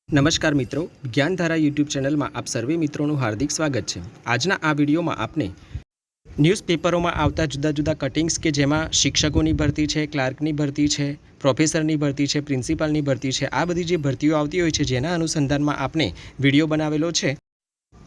નમસ્કાર મિત્રો, જ્ઞાનધારા યુટ્યુબ ચેનલમાં આપ સર્વે મિત્રોનું હાર્દિક સ્વાગત છે। આજના આ વિડીયોમાં આપને ન્યૂઝપેપરોમાં આવતા જુદા જુદા કટિંગ્સ કે જેમાં શિક્ષકોની ભરતી છે, ક્લાર્કની ભરતી છે, પ્રોફેસરની ભરતી છે, પ્રિન્સિપાલની ભરતી છે, આ બધી જે ભરતીઓ આવતી હોય છે જેના અનુસંધાનમાં આપણે વિડીયો બનાવેલો છે।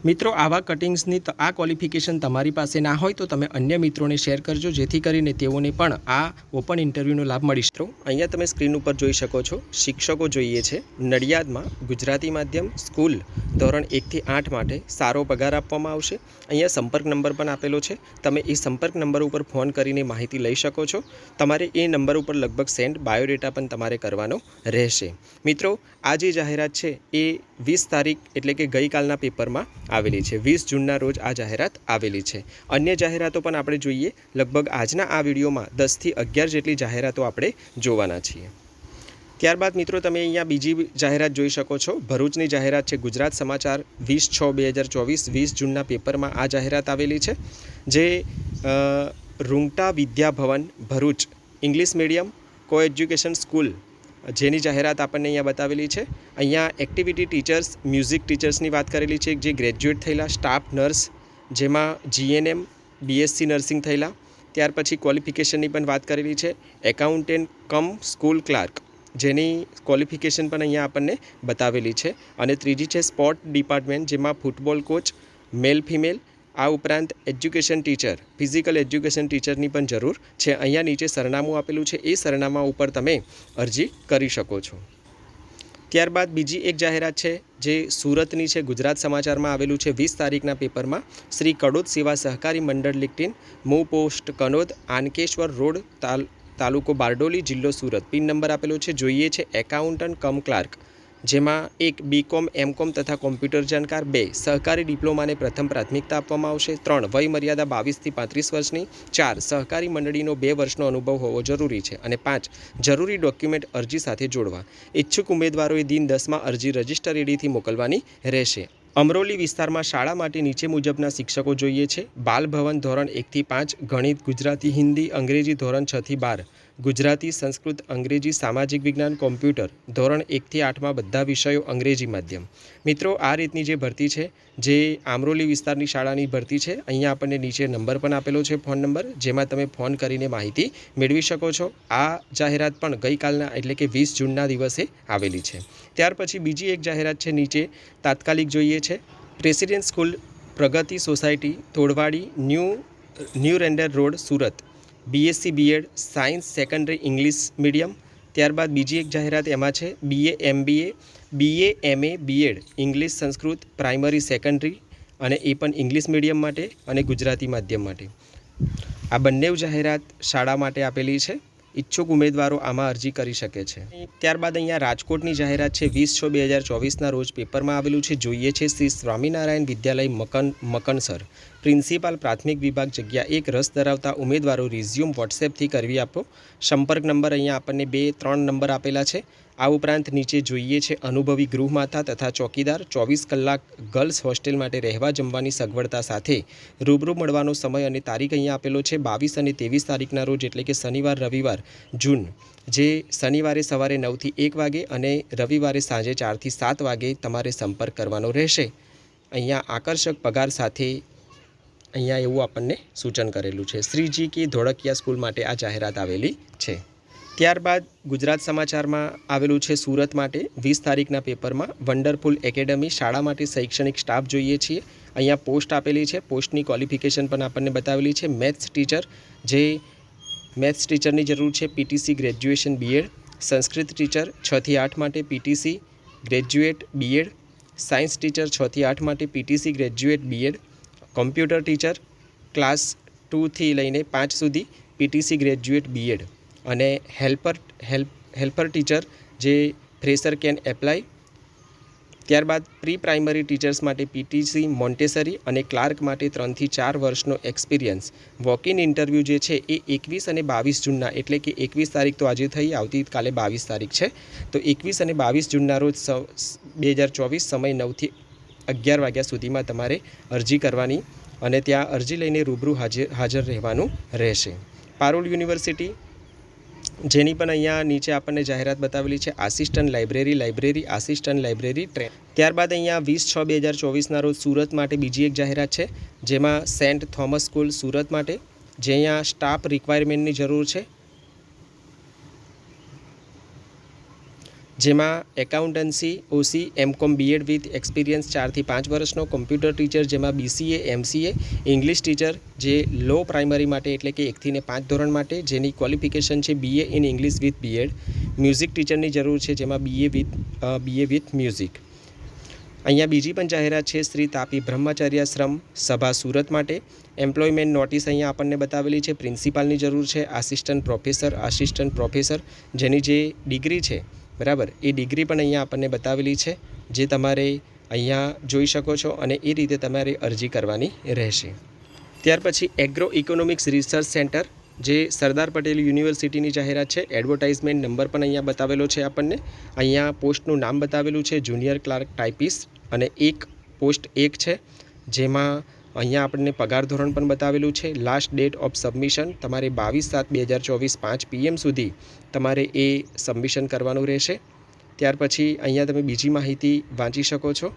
મિત્રો, આવા કટિંગ્સની આ ક્વોલિફિકેશન તમારી પાસે ના હોય તો તમે અન્ય મિત્રોને શેર કરજો, જેથી કરીને તેઓને પણ આ ઓપન ઇન્ટરવ્યૂનો લાભ મળી શકે। અહીંયા તમે સ્ક્રીન ઉપર જોઈ શકો છો, શિક્ષકો જોઈએ છે નડિયાદમાં ગુજરાતી માધ્યમ સ્કૂલ ધોરણ 1 થી 8 માટે સારો પગાર આપવામાં આવશે। અહીંયા સંપર્ક નંબર પણ આપેલો છે, તમે એ સંપર્ક નંબર ઉપર ફોન કરીને માહિતી લઈ શકો છો। તમારે એ નંબર ઉપર લગભગ સેન્ડ બાયોડેટા પણ તમારે કરવાનો રહેશે। મિત્રો, આ જે જાહેરાત છે એ 20 તારીખ એટલે કે ગઈકાલના પેપરમાં આવેલી છે। 20 જૂનના રોજ આ જાહેરાત આવેલી છે। અન્ય જાહેરાતો પણ આપણે જોઈએ, લગભગ આજના આ વિડીયોમાં 10 થી 11 જેટલી જાહેરાતો આપણે જોવાના છીએ। ત્યારબાદ મિત્રો તમે અહીંયા બીજી જાહેરાત જોઈ શકો છો, ભરૂચની જાહેરાત છે। ગુજરાત સમાચાર 20/6/2024 20 જૂનના પેપરમાં આ જાહેરાત આવેલી છે, જે રૂંગટા વિદ્યાભવન ભરૂચ ઇંગ્લિશ મીડિયમ કો એજ્યુકેશન સ્કૂલ જેની જાહેરાત આપણને અહીંયા બતાવેલી છે। અહીંયા એક્ટિવિટી ટીચર્સ, મ્યુઝિક ટીચર્સની વાત કરેલી છે, જે ગ્રેજ્યુએટ થયેલા, સ્ટાફ નર્સ જેમાં GNM BSc નર્સિંગ થયેલા, ત્યાર પછી ક્વોલિફિકેશનની પણ વાત કરેલી છે। એકાઉન્ટન્ટ કમ સ્કૂલ ક્લાર્ક જેની ક્વોલિફિકેશન પણ અહીંયા આપણને બતાવેલી છે। અને ત્રીજી છે સ્પોર્ટ ડિપાર્ટમેન્ટ, જેમાં ફૂટબોલ કોચ મેલ ફિમેલ, આ ઉપરાંત એજ્યુકેશન ટીચર, ફિઝિકલ એજ્યુકેશન ટીચરની પણ જરૂર છે। અહીંયા નીચે સરનામું આપેલું છે, એ સરનામા ઉપર તમે અરજી કરી શકો છો। ત્યારબાદ બીજી એક જાહેરાત છે જે સુરતની છે, ગુજરાત સમાચારમાં આવેલું છે 20 તારીખના પેપરમાં। શ્રી કડોદ સેવા સહકારી મંડળ લિમિટેડ, મૂ પોસ્ટ કનોદ, આનકેશ્વર રોડ, તાલુકો બારડોલી, જિલ્લો સુરત। પિન નંબર આપેલો છે, જોઈએ છે એકાઉન્ટન્ટ કમ ક્લાર્ક, જેમાં 1 BCom MCom તથા કોમ્પ્યુટર જાણકાર, 2 સહકારી ડિપ્લોમાને પ્રથમ પ્રાથમિકતા આપવામાં આવશે, 3 વય મર્યાદા 22 થી 35 વર્ષની, 4 સહકારી મંડળીનો 2 વર્ષનો અનુભવ હોવો જરૂરી છે, અને 5 જરૂરી ડોક્યુમેન્ટ અરજી સાથે જોડવા। ઈચ્છુક ઉમેદવારોએ દિન 10માં અરજી રજિસ્ટર એડીથી મોકલવાની રહેશે। અમરોલી વિસ્તારમાં શાળા માટે નીચે મુજબના શિક્ષકો જોઈએ છે। બાલ ભવન ધોરણ 1 થી 5 ગણિત, ગુજરાતી, હિન્દી, અંગ્રેજી ધોરણ 6 થી 12, ગુજરાતી, સંસ્કૃત, અંગ્રેજી, સામાજિક વિજ્ઞાન, કોમ્પ્યુટર ધોરણ 1 થી 8માં બધા વિષયો અંગ્રેજી માધ્યમ। મિત્રો, આ રીતની જે ભરતી છે, જે આમરોલી વિસ્તારની શાળાની ભરતી છે, અહીંયા આપણને નીચે નંબર પણ આપેલો છે, ફોન નંબર, જેમાં તમે ફોન કરીને માહિતી મેળવી શકો છો। આ જાહેરાત પણ ગઈકાલના એટલે કે 20 જૂનના દિવસે આવેલી છે। ત્યાર પછી બીજી એક જાહેરાત છે, નીચે તાત્કાલિક જોઈએ છે, president school Pragati society Todvadi, new Rander road, Surat, BSc BEd science secondary English medium. ત્યારબાદ બીજી એક જાહેરાત એમાં છે BA MBA BA MA BEd English Sanskrit primary secondary, અને એ પણ ઇંગ્લિશ મીડિયમ માટે અને ગુજરાતી માધ્યમ માટે। આ બંને જાહેરાત શાળા માટે આપેલી છે, ઈચ્છુક ઉમેદવારો આમાં અરજી કરી શકે છે। ત્યારબાદ અહીંયા રાજકોટની જાહેરાત છે, 20/6/2024ના રોજ પેપરમાં આવેલું છે, જોઈએ છે શ્રી સ્વામિનારાયણ વિદ્યાલય મકનસર, પ્રિન્સિપાલ પ્રાથમિક વિભાગ, જગ્યા 1, રસ ધરાવતા ઉમેદવારો રિઝ્યુમ વોટ્સએપથી કરવી આપો। સંપર્ક નંબર અહીંયા આપણને 2-3 નંબર આપેલા છે। આ ઉપરાંત નીચે જોઈએ છે અનુભવી ગૃહમાતા તથા ચોકીદાર, 24 કલાક ગર્લ્સ હોસ્ટેલ માટે રહેવા જમવાની સગવડતા સાથે રૂબરૂ મળવાનો સમય અને તારીખ અહીંયા આપેલો છે, 22 અને 23 તારીખના રોજ, એટલે કે શનિવાર રવિવાર જૂન, જે શનિવારે સવારે 9 થી 1 વાગે અને રવિવારે સાંજે 4 થી 7 વાગે તમારે સંપર્ક કરવાનો રહેશે। અહીંયા આકર્ષક પગાર સાથે અહીંયા એવું આપણને સૂચન કરેલું છે। શ્રીજી કે ધોળકિયા સ્કૂલ માટે આ જાહેરાત આવેલી છે। ત્યારબાદ ગુજરાત સમાચારમાં આવેલું છે સુરત માટે 20 તારીખના પેપરમાં, વન્ડરફુલ એકેડમી શાળા માટે શૈક્ષણિક સ્ટાફ જોઈએ છીએ। અહીંયા પોસ્ટ આપેલી છે, પોસ્ટની ક્વોલિફિકેશન પણ આપણને બતાવેલી છે। મેથ્સ ટીચર, જે મેથ્સ ટીચરની જરૂર છે, PTC graduation BEd, Sanskrit teacher 6 થી 8 માટે PTC graduate BEd, science teacher 6 થી 8 માટે PTC graduate BEd, computer teacher class 2 થી લઈને 5 સુધી PTC ગ્રેજ્યુએટ BEd, અને હેલ્પર ટીચર જે ફ્રેશર કેન એપ્લાય। ત્યારબાદ પ્રી પ્રાઇમરી ટીચર્સ માટે PTC મોન્ટેસરી, અને ક્લાર્ક માટે 3 થી 4 વર્ષનો એક્સપિરિયન્સ। વોક ઇન ઇન્ટરવ્યૂ જે છે એ 21 અને 22 જૂનના, એટલે કે 21 તારીખ તો આજે થઈ, આવતીકાલે 22 તારીખ છે, તો 21 અને 22 જૂનના રોજ 2024 સમય 9 થી 11 વાગ્યા સુધીમાં તમારે અરજી કરવાની, અને ત્યાં અરજી લઈને રૂબરૂ હાજર રહેવાનું રહેશે। પારુલ યુનિવર્સિટી જેની પણ અહીંયા નીચે આપણને જાહેરાત બતાવેલી છે assistant library assistant library train. ત્યારબાદ અહીંયા 20/6/2024ના રોજ સુરત માટે બીજી એક જાહેરાત છે, જેમાં સેન્ટ થોમસ સ્કૂલ સુરત માટે, જે અહીંયા સ્ટાફ રિક્વાયરમેન્ટની જરૂર છે, જેમાં accountancy OC MCom BEd with experience 4 થી 5 વર્ષનો, કોમ્પ્યુટર ટીચર જેમાં BCA MCA, ઇંગ્લિશ ટીચર જે લો પ્રાઇમરી માટે એટલે કે 1 થી 5 ધોરણ માટે, જેની ક્વોલિફિકેશન છે BA in English with BEd. Music ટીચરની જરૂર છે, જેમાં BA વિથ મ્યુઝિક. અહીંયા બીજી પણ જાહેરાત છે શ્રી તાપી બ્રહ્મચર્યાશ્રમ સભા સુરત માટે. એમ્પ્લોયમેન્ટ નોટિસ અહીંયા આપણને બતાવેલી છે. પ્રિન્સિપાલની જરૂર છે, આસિસ્ટન્ટ પ્રોફેસર જેની જે ડિગ્રી છે બરાબર, એ ડિગ્રી પણ અહીંયા આપણને બતાવેલી છે, જે તમારે અહીંયા જોઈ શકો છો અને એ રીતે તમારે અરજી કરવાની રહેશે. ત્યાર પછી એગ્રો ઇકોનોમિક્સ રિસર્ચ સેન્ટર, જે સરદાર પટેલ યુનિવર્સિટીની જાહેરાત છે. એડવર્ટાઇઝમેન્ટ નંબર પણ અહીંયા બતાવેલો છે આપણને. અહીંયા પોસ્ટનું નામ બતાવેલું છે જુનિયર ક્લાર્ક ટાઈપિસ્ટ, અને એક પોસ્ટ 1 છે, જેમાં અહીંયા આપણને પગાર ધોરણ પણ બતાવેલું છે. લાસ્ટ ડેટ ઓફ સબમિશન તમારે 22/7/2024 5 PM સુધી તમારે એ સબમિશન કરવાનું રહેશે. ત્યાર પછી અહીંયા તમે બીજી માહિતી વાંચી શકો છો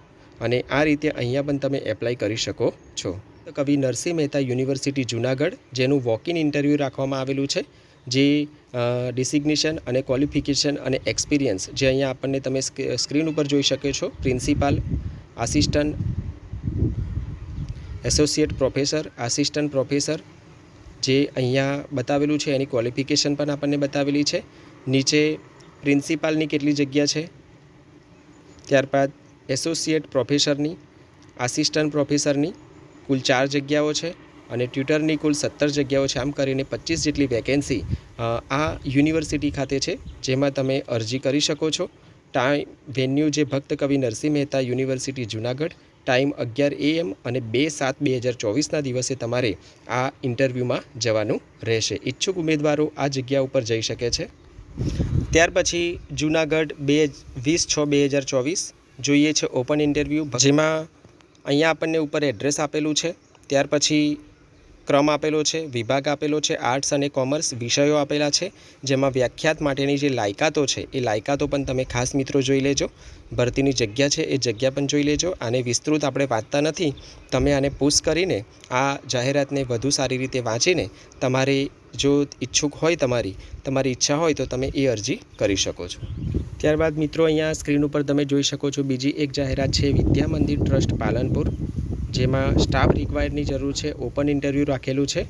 અને આ રીતે અહીંયા પણ તમે એપ્લાય કરી શકો છો. કવિ નરસિંહ મહેતા યુનિવર્સિટી જુનાગઢ, જેનું વોક ઇન ઇન્ટરવ્યૂ રાખવામાં આવેલું છે, જે ડિસિગ્નેશન અને ક્વોલિફિકેશન અને એક્સપિરિયન્સ જે અહીંયા આપણને તમે સ્ક્રીન ઉપર જોઈ શકો છો. Principal, assistant, associate professor, assistant professor, જે અહીંયા બતાવેલું છે, એની ક્વોલિફિકેશન પણ આપણને બતાવેલી છે. નીચે પ્રિન્સિપાલની કેટલી જગ્યા છે, ત્યારબાદ એસોસિએટ પ્રોફેસરની, આસિસ્ટન્ટ પ્રોફેસરની કુલ 4 જગ્યાઓ છે અને ટ્યુટરની કુલ 17 જગ્યાઓ છે. આમ કરીને 25 જેટલી વેકેન્સી આ યુનિવર્સિટી ખાતે છે, જેમાં તમે અરજી કરી શકો છો. વેન્યુ જે ભક્ત કવિ Narsinh Mehta university Junagadh, time 11 AM અને 2/7/2024ના દિવસે તમારે આ ઇન્ટરવ્યૂમાં જવાનું રહેશે. ઈચ્છુક ઉમેદવારો આ જગ્યા ઉપર જઈ શકે છે. ત્યાર પછી જુનાગઢ 20/6/2024 જોઈએ છે ઓપન ઇન્ટરવ્યૂ, જેમાં અહીંયા આપણને ઉપર એડ્રેસ આપેલું છે. ત્યાર પછી ક્રમ આપેલો છે, વિભાગ આપેલો છે, આર્ટ્સ અને કોમર્સ, વિષયો આપેલા છે, જેમાં વ્યાખ્યાત માટેની જે લાયકાતો છે એ લાયકાતો પણ તમે ખાસ મિત્રો જોઈ લેજો. ભરતીની જગ્યા છે એ જગ્યા પણ જોઈ લેજો. આને વિસ્તૃત આપણે વાંચતા નથી, તમે આને પુશ કરીને આ જાહેરાતને વધુ સારી રીતે વાંચીને તમારે જો ઈચ્છુક હોય તમારી ઈચ્છા હોય તો તમે એ અરજી કરી શકો છો. ત્યારબાદ મિત્રો અહીંયા સ્ક્રીન ઉપર તમે જોઈ શકો છો બીજી એક જાહેરાત છે વિદ્યા મંદિર ટ્રસ્ટ પાલનપુર, જેમાં સ્ટાફ રિક્વાયર્ડની જરૂર છે. ઓપન ઇન્ટરવ્યૂ રાખેલું છે,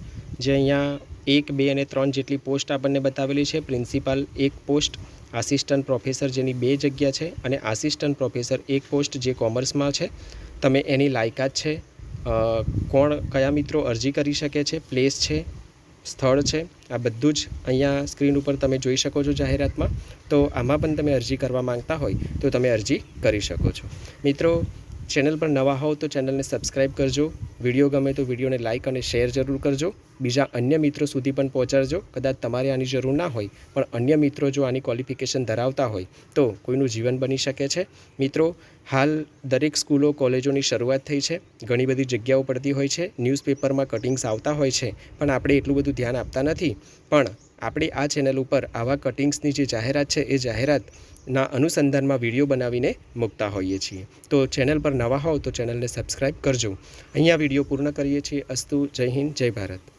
જે અહીંયા 1, 2 અને 3 જેટલી પોસ્ટ આપણને બતાવેલી છે. પ્રિન્સિપાલ 1 પોસ્ટ, આસિસ્ટન્ટ પ્રોફેસર જેની 2 જગ્યા છે અને આસિસ્ટન્ટ પ્રોફેસર 1 પોસ્ટ જે કોમર્સમાં છે. તમે એની લાયકાત છે, કયા મિત્રો અરજી કરી શકે છે, પ્લેસ છે, સ્થળ છે, આ બધું જ અહીંયા સ્ક્રીન ઉપર તમે જોઈ શકો છો જાહેરાતમાં. તો આમાં પણ તમે અરજી કરવા માંગતા હોય તો તમે અરજી કરી શકો છો. મિત્રો, ચેનલ પર નવા હોવ તો ચેનલને સબસ્ક્રાઈબ કરજો. વિડીયો ગમે તો વિડીયોને લાઇક અને શેર જરૂર કરજો. બીજા અન્ય મિત્રો સુધી પણ પહોંચાડજો. કદાચ તમારે આની જરૂર ના હોય પણ અન્ય મિત્રો જો આની ક્વોલિફિકેશન ધરાવતા હોય તો કોઈનું જીવન બની શકે છે. મિત્રો, હાલ દરેક સ્કૂલો કોલેજોની શરૂઆત થઈ છે. ઘણી બધી જગ્યાઓ પડતી હોય છે, ન્યૂઝપેપરમાં કટિંગ્સ આવતા હોય છે, પણ આપણે એટલું બધું ધ્યાન આપતા નથી. પણ આપણે આ ચેનલ ઉપર આવા કટિંગ્સની જે જાહેરાત છે એ જાહેરાતના અનુસંધાનમાં વિડીયો બનાવીને મૂકતા હોઈએ છીએ. તો ચેનલ પર નવા હોવ તો ચેનલને સબસ્ક્રાઈબ કરજો. અહીંયા વિડીયો પૂર્ણ કરીએ છીએ. અસ્તુ. જય હિન્દ, જય ભારત.